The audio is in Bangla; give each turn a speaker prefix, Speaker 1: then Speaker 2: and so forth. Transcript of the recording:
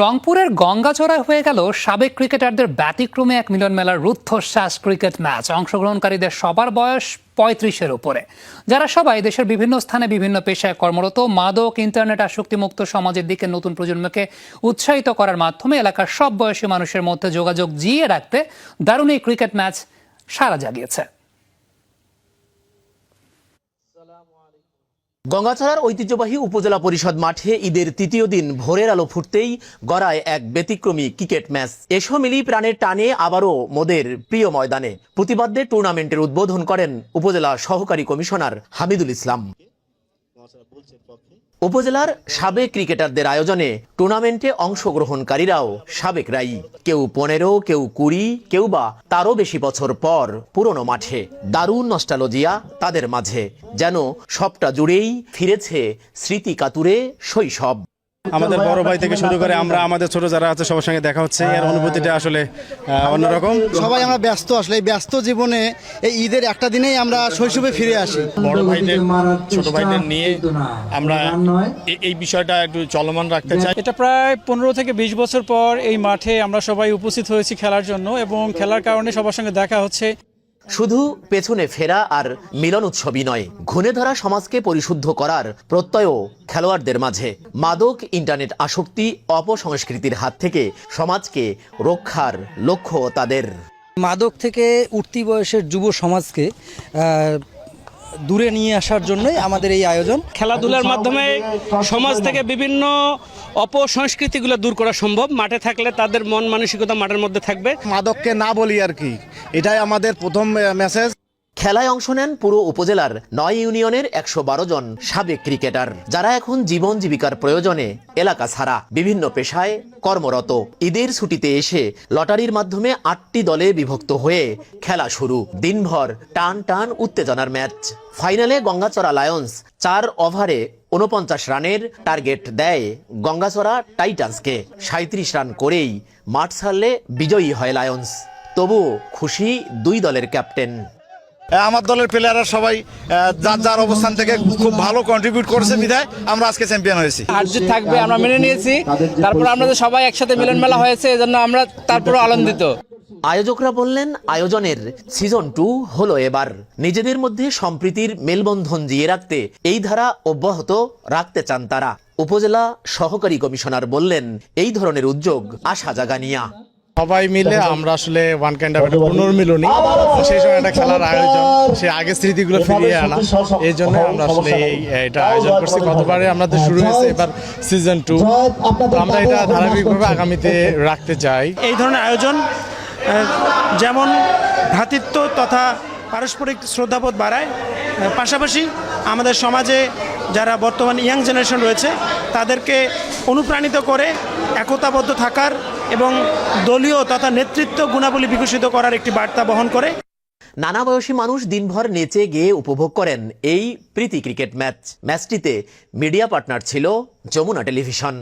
Speaker 1: রংপুরের গঙ্গাচড়ায় হয়ে গেল সাবেক ক্রিকেটারদের ব্যতিক্রমে এক মিলন মেলার রুদ্ধশ্বাস ক্রিকেট ম্যাচ। অংশগ্রহণকারীদের সবার বয়স ৩৫-এর উপরে, যারা সবাই দেশের বিভিন্ন স্থানে বিভিন্ন পেশায় কর্মরত। মাদক, ইন্টারনেট আসক্তিমুক্ত সমাজের দিকে নতুন প্রজন্মকে উৎসাহিত করার মাধ্যমে এলাকার সব বয়সী মানুষের মধ্যে যোগাযোগ জিইয়ে রাখতে দারুণ এই ক্রিকেট ম্যাচ সাড়া জাগিয়েছে।
Speaker 2: গঙ্গাচড়ার ঐতিহ্যবাহী উপজেলা পরিষদ মাঠে ঈদের তৃতীয় দিন ভোরের আলো ফুটতেই গড়ায় এক ব্যতিক্রমী ক্রিকেট ম্যাচ। এসো মিলি প্রাণের টানে আবারও মোদের প্রিয় ময়দানে প্রতিবাদ্যে টুর্নামেন্টের উদ্বোধন করেন উপজেলা সহকারী কমিশনার হামিদুল ইসলাম। উপজেলার সাবেক ক্রিকেটারদের আয়োজনে টুর্নামেন্টে অংশগ্রহণকারীরাও সাবেকরাই, কেউ ১৫, কেউ ২০, কেউ বা তারও বেশি বছর পর পুরনো মাঠে। দারুণ নস্টালজিয়া তাদের মাঝে, যেন সবটা জুড়েই ফিরেছে স্মৃতি কাতুরে শৈশব।
Speaker 3: আমাদের বড় ভাই থেকে শুরু করে আমরা আমাদের ছোট যারা আছে সবার সঙ্গে দেখা হচ্ছে, এর অনুভূতিটা আসলে অন্যরকম।
Speaker 4: সবাই আমরা ব্যস্ত, আসলে এই ব্যস্ত জীবনে এই ঈদের একটা দিনেই আমরা শৈশবে ফিরে আসি।
Speaker 3: বড় ভাইদের ছোট ভাইদের নিয়ে আমরা এই বিষয়টা একটু চলমান রাখতে চাই।
Speaker 5: এটা প্রায় ১৫ থেকে ২০ বছর পর এই মাঠে আমরা সবাই উপস্থিত হয়েছি খেলার জন্য, এবং খেলার কারণে সবার সঙ্গে দেখা হচ্ছে।
Speaker 2: শুধু পেছনে ফেরা আর মিলন উৎসবই নয়, ঘুণে ধরা সমাজকে পরিশুদ্ধ করার প্রত্যয়ও খেলোয়াড়দের মাঝে। মাদক, ইন্টারনেট আসক্তি, অপসংস্কৃতির হাত থেকে সমাজকে রক্ষার লক্ষ্য তাদের।
Speaker 6: মাদক থেকে উঠতি বয়সের যুব সমাজকে দূরে নিয়ে আসার জন্যই আমাদের এই আয়োজন।
Speaker 7: খেলাধুলার মাধ্যমে সমাজ থেকে বিভিন্ন অপসংস্কৃতিগুলো দূর করা সম্ভব। মাঠে থাকলে তাদের মন মানসিকতা মাঠের মধ্যে থাকবে।
Speaker 4: মাদককে না বলি আর কি, এটাই আমাদের প্রথম মেসেজ।
Speaker 2: খেলায় অংশ নেন পুরো উপজেলার ৯ ইউনিয়নের ১১২ জন সাবেক ক্রিকেটার, যারা এখন জীবন জীবিকার প্রয়োজনে এলাকা ছাড়া বিভিন্ন পেশায় কর্মরত। ঈদের ছুটিতে এসে লটারির মাধ্যমে ৮টি দলে বিভক্ত হয়ে খেলা শুরু। দিনভর টান টান উত্তেজনার ম্যাচ। ফাইনালে গঙ্গাচড়া লায়ন্স ৪ ওভারে ৪৯ রানের টার্গেট দেয় গঙ্গাচড়া টাইটান্সকে। ৩৭ রান করেই মাঠ ছাড়লে বিজয়ী হয় লায়ন্স। তবুও খুশি দুই দলের ক্যাপ্টেন।
Speaker 4: আমার দলের প্লেয়াররা সবাই যার যার অবস্থান থেকে খুব ভালো কন্ট্রিবিউট করেছে বিধায় আমরা আজকে চ্যাম্পিয়ন হয়েছি।
Speaker 7: হার জিত থাকবে আমরা মেনে নিয়েছি, তারপর আমরা সবাই একসাথে মিলন মেলা হয়েছে, এজন্য আমরা তারপর আনন্দিত।
Speaker 2: আয়োজকরা বললেন, আয়োজনের সিজন 2 হলো এবার। নিজেদের মধ্যে সম্প্রীতির মেলবন্ধন জিয়ে রাখতে এই ধারা অব্যাহত রাখতে চান তারা। উপজেলা সহকারী কমিশনার বললেন, এই ধরনের উদ্যোগ আশা জাগানিয়া।
Speaker 3: সবাই মিলে আমরা আসলে ওয়ান কাইন্ড অফ পুনর্মিলনী, সেই সময় একটা খেলার আয়োজন, সেই আগের স্মৃতিগুলো ফিরিয়ে আনা, এই জন্য আমরা আসলে এটা আয়োজন করছি। গতবারে আমাদের শুরু হয়েছে, এবার সিজন 2, আমরা এটা ধারাবাহিকভাবে আগামীতে রাখতে চাই।
Speaker 5: এই ধরনের আয়োজন যেমন ভ্রাতৃত্ব তথা পারস্পরিক শ্রদ্ধাবোধ বাড়ায়, পাশাপাশি আমাদের সমাজে যারা বর্তমান ইয়াং জেনারেশন রয়েছে তাদেরকে অনুপ্রাণিত করে একতাবদ্ধ থাকার এবং দলীয় তথা নেতৃত্ব গুণাবলী বিকশিত করার একটি বার্তা বহন করে।
Speaker 2: নানা বয়সী মানুষ দিনভর নেচে গেয়ে উপভোগ করেন এই প্রীতি ক্রিকেট ম্যাচটিতে মিডিয়া পার্টনার ছিল যমুনা টেলিভিশন।